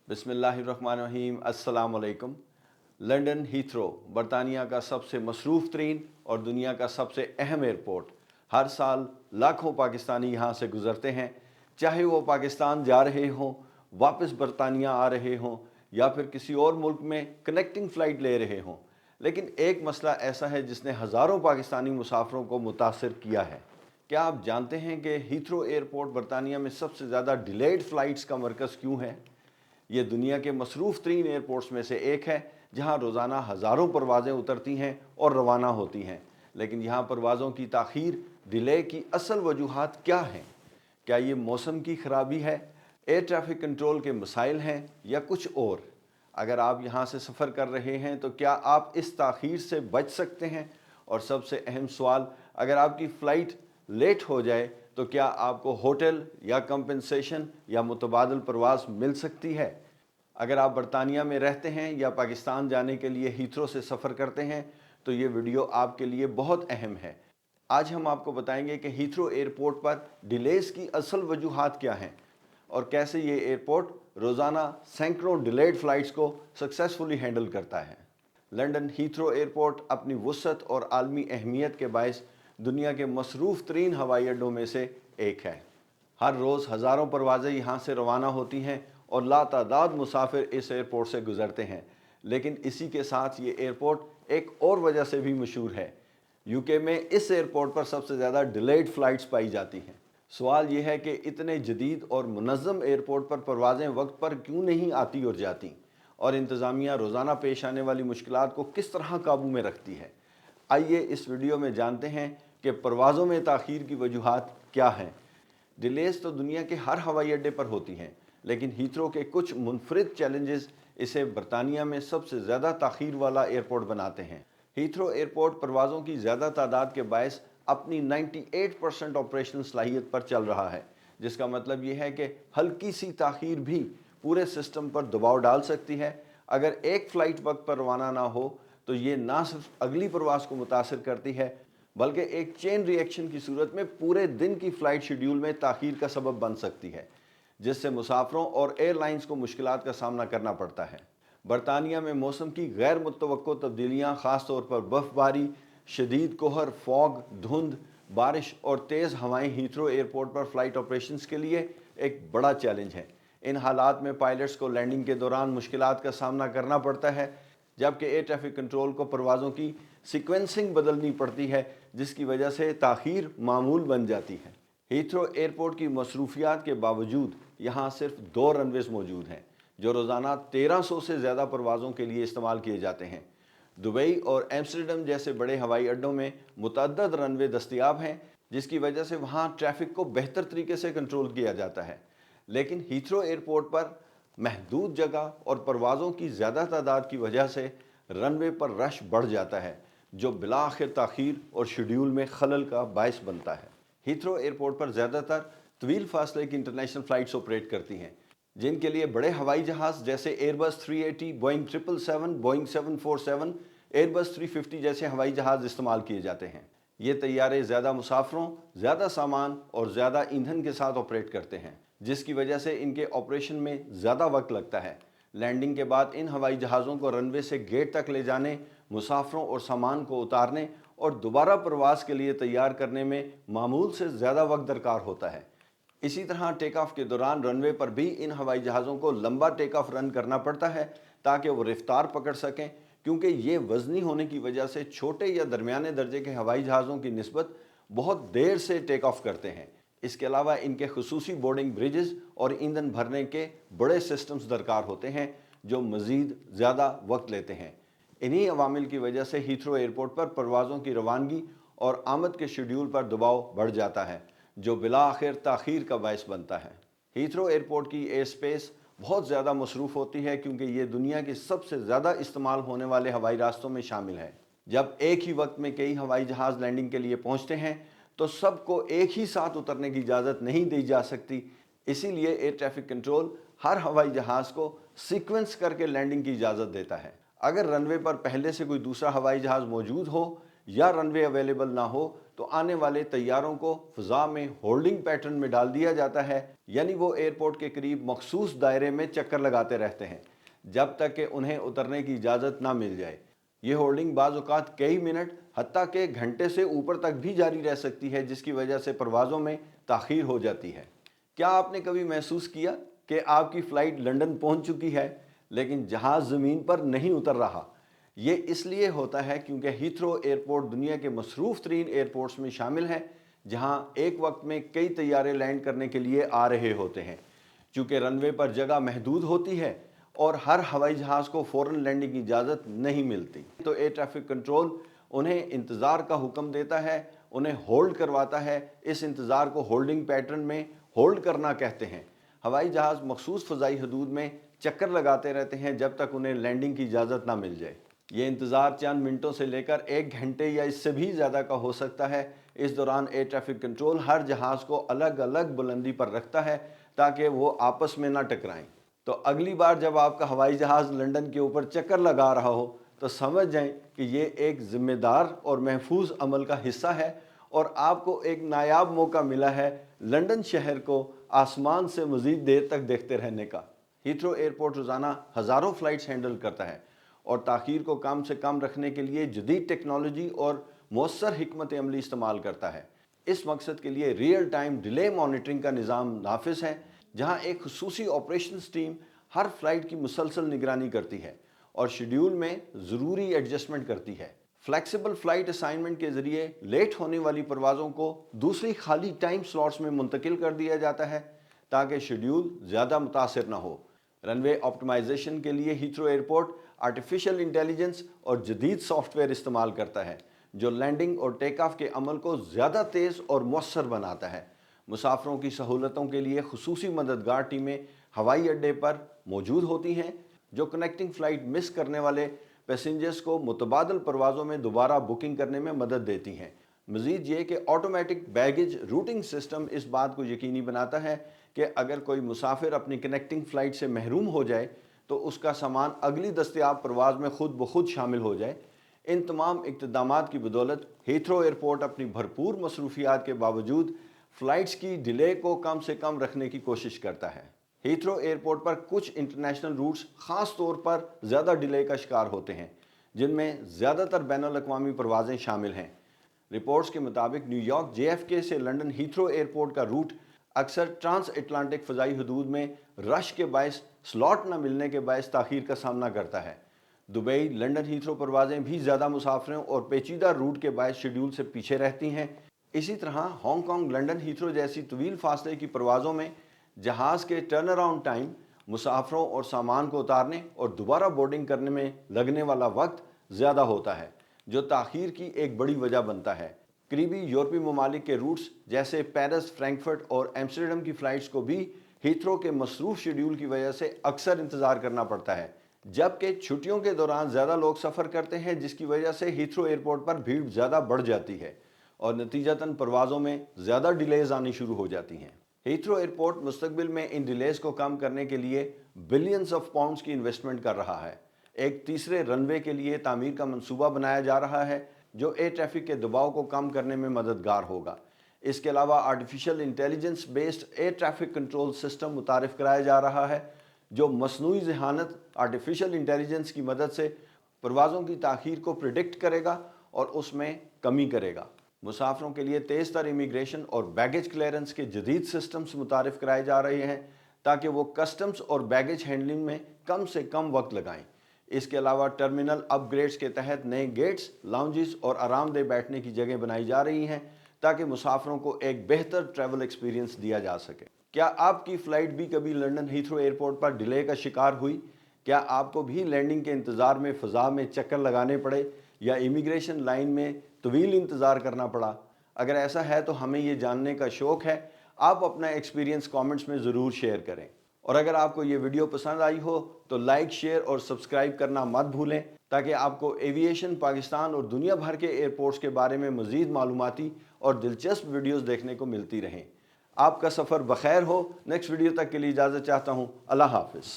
बिस्मिल्लाहिर्रहमानिर्रहीम। अस्सलाम वालेकुम। लंदन हीथ्रो बरतानिया का सबसे मसरूफ़ तरीन और दुनिया का सबसे अहम एयरपोर्ट। हर साल लाखों पाकिस्तानी यहाँ से गुज़रते हैं, चाहे वो पाकिस्तान जा रहे हों, वापस बरतानिया आ रहे हों या फिर किसी और मुल्क में कनेक्टिंग फ़्लाइट ले रहे हों। लेकिन एक मसला ऐसा है जिसने हज़ारों पाकिस्तानी मुसाफिरों को मुतासर किया है। क्या आप जानते हैं कि हीथ्रो एयरपोर्ट बरतानिया में सबसे ज़्यादा डिलेड फ़्लाइट्स का मरकज़ क्यों है? ये दुनिया के मसरूफ़ तरीन एयरपोर्ट्स में से एक है, जहाँ रोज़ाना हज़ारों परवाज़ें उतरती हैं और रवाना होती हैं। लेकिन यहाँ परवाज़ों की ताख़ीर, डिले की असल वजूहात क्या हैं? क्या ये मौसम की ख़राबी है, एयर ट्रैफिक कंट्रोल के मसाइल हैं या कुछ और? अगर आप यहाँ से सफ़र कर रहे हैं तो क्या आप इस ताख़ीर से बच सकते हैं? और सबसे अहम सवाल, अगर आपकी फ़्लाइट लेट हो जाए तो क्या आपको होटल या कंपनसेशन या मुतबादल परवाज़ मिल सकती है? अगर आप बरतानिया में रहते हैं या पाकिस्तान जाने के लिए हीथ्रो से सफ़र करते हैं तो ये वीडियो आपके लिए बहुत अहम है। आज हम आपको बताएंगे कि हीथ्रो एयरपोर्ट पर डिलेज़ की असल वजूहात क्या हैं और कैसे ये एयरपोर्ट रोज़ाना सैकड़ों डिलेड फ़्लाइट्स को सक्सेसफुली हैंडल करता है। लंदन हीथ्रो एयरपोर्ट अपनी वुसअत और आलमी अहमियत के बायस दुनिया के मसरूफ़ तरीन हवाई अड्डों में से एक है। हर रोज़ हज़ारों परवाज़ें यहाँ से रवाना होती हैं और लातादाद मुसाफिर इस एयरपोर्ट से गुज़रते हैं। लेकिन इसी के साथ ये एयरपोर्ट एक और वजह से भी मशहूर है। यूके में इस एयरपोर्ट पर सबसे ज़्यादा डिलेड फ़्लाइट्स पाई जाती हैं। सवाल यह है कि इतने जदीद और मुनज़्ज़म एयरपोर्ट पर परवाज़ें वक्त पर क्यों नहीं आती और जाती, और इंतज़ामिया रोज़ाना पेश आने वाली मुश्किलात को किस तरह काबू में रखती है। आइए इस वीडियो में जानते हैं कि परवाज़ों में ताख़ीर की वजूहात क्या हैं। डिलेज़ तो दुनिया के हर हवाई अड्डे पर होती हैं, लेकिन हीथ्रो के कुछ मुनफरिद चैलेंजेस इसे बरतानिया में सबसे ज़्यादा ताख़ीर वाला एयरपोर्ट बनाते हैं। हीथ्रो एयरपोर्ट परवाज़ों की ज़्यादा तादाद के बायस अपनी 98% ऑपरेशनल सलाहियत पर चल रहा है, जिसका मतलब ये है कि हल्की सी ताख़ीर भी पूरे सिस्टम पर दबाव डाल सकती है। अगर एक फ़्लाइट वक्त पर रवाना ना हो तो ये ना सिर्फ अगली परवाज़ को मुतासर करती है, बल्कि एक चेन रिएक्शन की सूरत में पूरे दिन की फ़्लाइट शेड्यूल में ताख़ीर का सबब बन सकती है, जिससे मुसाफिरों और एयरलाइंस को मुश्किलात का सामना करना पड़ता है। बरतानिया में मौसम की गैर मुतवक्को तब्दीलियाँ, ख़ास तौर पर बर्फ़बारी, शदीद कोहर, फॉग, धुंध, बारिश और तेज़ हवाएं हीथ्रो एयरपोर्ट पर फ़्लाइट ऑपरेशंस के लिए एक बड़ा चैलेंज है। इन हालात में पायलट्स को लैंडिंग के दौरान मुश्किलात का सामना करना पड़ता है, जबकि एयर ट्रैफिक कंट्रोल को परवाज़ों की सीक्वेंसिंग बदलनी पड़ती है, जिसकी वजह से ताख़ीर मामूल बन जाती है। हीथ्रो एयरपोर्ट की मसरूफियात के बावजूद यहाँ सिर्फ 2 रनवेज़ मौजूद हैं, जो रोज़ाना 1300 से ज़्यादा परवाज़ों के लिए इस्तेमाल किए जाते हैं। दुबई और एम्स्टर्डम जैसे बड़े हवाई अड्डों में मुतअद्दद रनवे दस्तयाब हैं, जिसकी वजह से वहाँ ट्रैफिक को बेहतर तरीके से कंट्रोल किया जाता है। लेकिन हीथ्रो एयरपोर्ट पर महदूद जगह और परवाज़ों की ज़्यादा तादाद की वजह से रनवे पर रश बढ़ जाता है, जो बिलाखिर ताख़ीर और शेड्यूल में खलल का बायस बनता है। हीथ्रो एयरपोर्ट पर ज़्यादातर तवील फासले की इंटरनेशनल फ़्लाइट्स ऑपरेट करती हैं, जिनके लिए बड़े हवाई जहाज़ जैसे एयरबस 380, बोइंग 777, बोइंग 747, एयरबस 350 जैसे हवाई जहाज़ इस्तेमाल किए जाते हैं। ये तैयारे ज़्यादा मुसाफरों, ज़्यादा सामान और ज़्यादा ईंधन के साथ ऑपरेट करते हैं, जिसकी वजह से इनके ऑपरेशन में ज़्यादा वक्त लगता है। लैंडिंग के बाद इन हवाई जहाज़ों को रनवे से गेट तक ले जाने, मुसाफरों और सामान को उतारने और दोबारा प्रवास के लिए तैयार करने में मामूल से ज़्यादा वक्त दरकार होता है। इसी तरह टेक ऑफ के दौरान रनवे पर भी इन हवाई जहाज़ों को लंबा टेक ऑफ रन करना पड़ता है ताकि वो रफ्तार पकड़ सकें, क्योंकि ये वज़नी होने की वजह से छोटे या दरमियाने दर्जे के हवाई जहाज़ों की निस्बत बहुत देर से टेक ऑफ करते हैं। इसके अलावा इनके खुसूसी बोर्डिंग ब्रिजेस और ईंधन भरने के बड़े सिस्टम्स दरकार होते हैं, जो मज़ीद ज़्यादा वक्त लेते हैं। इन्हीं अवामिल की वजह से हीथ्रो एयरपोर्ट पर परवाज़ों की रवानगी और आमद के शेड्यूल पर दबाव बढ़ जाता है, जो बिलाखिर ताख़ीर का बायस बनता है। हीथ्रो एयरपोर्ट की एयर स्पेस बहुत ज़्यादा मसरूफ़ होती है, क्योंकि ये दुनिया के सबसे ज़्यादा इस्तेमाल होने वाले हवाई रास्तों में शामिल है। जब एक ही वक्त में कई हवाई जहाज़ लैंडिंग के लिए पहुँचते हैं तो सबको एक ही साथ उतरने की इजाज़त नहीं दी जा सकती। इसीलिए एयर ट्रैफिक कंट्रोल हर हवाई जहाज़ को सीक्वेंस करके लैंडिंग की इजाज़त देता है। अगर रनवे पर पहले से कोई दूसरा हवाई जहाज़ मौजूद हो या रनवे अवेलेबल ना हो تو آنے والے طیاروں کو فضا میں ہولڈنگ پیٹرن میں ڈال دیا جاتا ہے، یعنی وہ ایئرپورٹ کے قریب مخصوص دائرے میں چکر لگاتے رہتے ہیں جب تک کہ انہیں اترنے کی اجازت نہ مل جائے۔ یہ ہولڈنگ بعض اوقات کئی منٹ حتیٰ کہ گھنٹے سے اوپر تک بھی جاری رہ سکتی ہے، جس کی وجہ سے پروازوں میں تاخیر ہو جاتی ہے۔ کیا آپ نے کبھی محسوس کیا کہ آپ کی فلائٹ لندن پہنچ چکی ہے لیکن جہاز زمین پر نہیں اتر رہا؟ یہ اس لیے ہوتا ہے کیونکہ ہیتھرو ایئرپورٹ دنیا کے مصروف ترین ایئرپورٹس میں شامل ہے، جہاں ایک وقت میں کئی طیارے لینڈ کرنے کے لیے آ رہے ہوتے ہیں۔ چونکہ رن وے پر جگہ محدود ہوتی ہے اور ہر ہوائی جہاز کو فوراً لینڈنگ کی اجازت نہیں ملتی، تو ایئر ٹریفک کنٹرول انہیں انتظار کا حکم دیتا ہے، انہیں ہولڈ کرواتا ہے۔ اس انتظار کو ہولڈنگ پیٹرن میں ہولڈ کرنا کہتے ہیں۔ ہوائی جہاز مخصوص فضائی حدود میں چکر لگاتے رہتے ہیں جب تک انہیں لینڈنگ کی اجازت نہ مل جائے۔ یہ انتظار چند منٹوں سے لے کر 1 گھنٹے یا اس سے بھی زیادہ کا ہو سکتا ہے۔ اس دوران ایئر ٹریفک کنٹرول ہر جہاز کو الگ الگ بلندی پر رکھتا ہے تاکہ وہ آپس میں نہ ٹکرائیں۔ تو اگلی بار جب آپ کا ہوائی جہاز لندن کے اوپر چکر لگا رہا ہو تو سمجھ جائیں کہ یہ ایک ذمہ دار اور محفوظ عمل کا حصہ ہے، اور آپ کو ایک نایاب موقع ملا ہے لندن شہر کو آسمان سے مزید دیر تک دیکھتے رہنے کا۔ ہیتھرو ایئرپورٹ روزانہ ہزاروں فلائٹس ہینڈل کرتا ہے اور تاخیر کو کم سے کم رکھنے کے لیے جدید ٹیکنالوجی اور مؤثر حکمت عملی استعمال کرتا ہے۔ اس مقصد کے لیے ریئل ٹائم ڈیلے مانیٹرنگ کا نظام نافذ ہے، جہاں ایک خصوصی آپریشنز ٹیم ہر فلائٹ کی مسلسل نگرانی کرتی ہے اور شیڈیول میں ضروری ایڈجسٹمنٹ کرتی ہے۔ فلیکسیبل فلائٹ اسائنمنٹ کے ذریعے لیٹ ہونے والی پروازوں کو دوسری خالی ٹائم سلاٹس میں منتقل کر دیا جاتا ہے تاکہ شیڈیول زیادہ متاثر نہ ہو۔ رن وے آپٹیمائزیشن کے لیے ہیتھرو ایئرپورٹ آرٹیفیشل انٹیلیجنس اور جدید سافٹ ویئر استعمال کرتا ہے جو لینڈنگ اور ٹیک آف کے عمل کو زیادہ تیز اور مؤثر بناتا ہے۔ مسافروں کی سہولتوں کے لیے خصوصی مددگار ٹیمیں ہوائی اڈے پر موجود ہوتی ہیں جو کنیکٹنگ فلائٹ مس کرنے والے پیسنجرز کو متبادل پروازوں میں دوبارہ بکنگ کرنے میں مدد دیتی ہیں۔ مزید یہ کہ آٹومیٹک بیگیج روٹنگ سسٹم اس بات کو یقینی بناتا ہے کہ اگر کوئی مسافر اپنی کنیکٹنگ فلائٹ سے محروم ہو جائے تو اس کا سامان اگلی دستیاب پرواز میں خود بخود شامل ہو جائے۔ ان تمام اقتدامات کی بدولت ہیتھرو ایئرپورٹ اپنی بھرپور مصروفیات کے باوجود فلائٹس کی ڈیلے کو کم سے کم رکھنے کی کوشش کرتا ہے۔ ہیتھرو ایئرپورٹ پر کچھ انٹرنیشنل روٹس خاص طور پر زیادہ ڈیلے کا شکار ہوتے ہیں، جن میں زیادہ تر بین الاقوامی پروازیں شامل ہیں۔ رپورٹس کے مطابق نیو یارک JFK سے لندن ہیتھرو ایئرپورٹ کا روٹ اکثر ٹرانس اٹلانٹک فضائی حدود میں رش کے باعث سلاٹ نہ ملنے کے باعث تاخیر کا سامنا کرتا ہے۔ دبئی لندن ہیتھرو پروازیں بھی زیادہ مسافروں اور پیچیدہ روٹ کے باعث شیڈول سے پیچھے رہتی ہیں۔ اسی طرح ہانگ کانگ لندن ہیتھرو جیسی طویل فاصلے کی پروازوں میں جہاز کے ٹرن اراؤنڈ ٹائم، مسافروں اور سامان کو اتارنے اور دوبارہ بورڈنگ کرنے میں لگنے والا وقت زیادہ ہوتا ہے، جو تاخیر کی ایک بڑی وجہ بنتا ہے۔ قریبی یورپی ممالک کے روٹس جیسے پیرس، فرینکفرٹ اور ایمسٹرڈیم کی فلائٹس کو بھی ہیتھرو کے مصروف شیڈول کی وجہ سے اکثر انتظار کرنا پڑتا ہے، جبکہ چھٹیوں کے دوران زیادہ لوگ سفر کرتے ہیں، جس کی وجہ سے ہیتھرو ایئرپورٹ پر بھیڑ زیادہ بڑھ جاتی ہے اور نتیجتاً پروازوں میں زیادہ ڈیلیز آنی شروع ہو جاتی ہیں۔ ہیتھرو ایئرپورٹ مستقبل میں ان ڈیلیز کو کم کرنے کے لیے بلینز آف پاؤنڈز کی انویسٹمنٹ کر رہا ہے۔ ایک تیسرے رن وے کے لیے تعمیر کا منصوبہ بنایا جا رہا ہے جو ایئر ٹریفک کے دباؤ کو کم کرنے میں مددگار ہوگا۔ اس کے علاوہ artificial intelligence based air traffic control system متعارف کرایا جا رہا ہے جو مصنوعی ذہانت آرٹیفیشل انٹیلیجنس کی مدد سے پروازوں کی تاخیر کو پریڈکٹ کرے گا اور اس میں کمی کرے گا۔ مسافروں کے لیے تیز تر امیگریشن اور بیگیج کلیئرنس کے جدید سسٹمز متعارف کرائے جا رہے ہیں تاکہ وہ کسٹمز اور بیگیج ہینڈلنگ میں کم سے کم وقت لگائیں۔ اس کے علاوہ ٹرمینل اپ گریڈز کے تحت نئے گیٹس، لاؤنجز اور آرام دہ بیٹھنے کی جگہ بنائی جا رہی ہیں تاکہ مسافروں کو ایک بہتر ٹریول ایکسپیرینس دیا جا سکے۔ کیا آپ کی فلائٹ بھی کبھی لندن ہیتھرو ایئرپورٹ پر ڈیلے کا شکار ہوئی؟ کیا آپ کو بھی لینڈنگ کے انتظار میں فضا میں چکر لگانے پڑے یا امیگریشن لائن میں طویل انتظار کرنا پڑا؟ اگر ایسا ہے تو ہمیں یہ جاننے کا شوق ہے۔ آپ اپنا ایکسپیرینس کامنٹس میں ضرور شیئر کریں، اور اگر آپ کو یہ ویڈیو پسند آئی ہو تو لائک، شیئر اور سبسکرائب کرنا مت بھولیں تاکہ آپ کو ایویشن پاکستان اور دنیا بھر کے ایئرپورٹس کے بارے میں مزید معلوماتی اور دلچسپ ویڈیوز دیکھنے کو ملتی رہیں۔ آپ کا سفر بخیر ہو۔ نیکسٹ ویڈیو تک کے لیے اجازت چاہتا ہوں۔ اللہ حافظ۔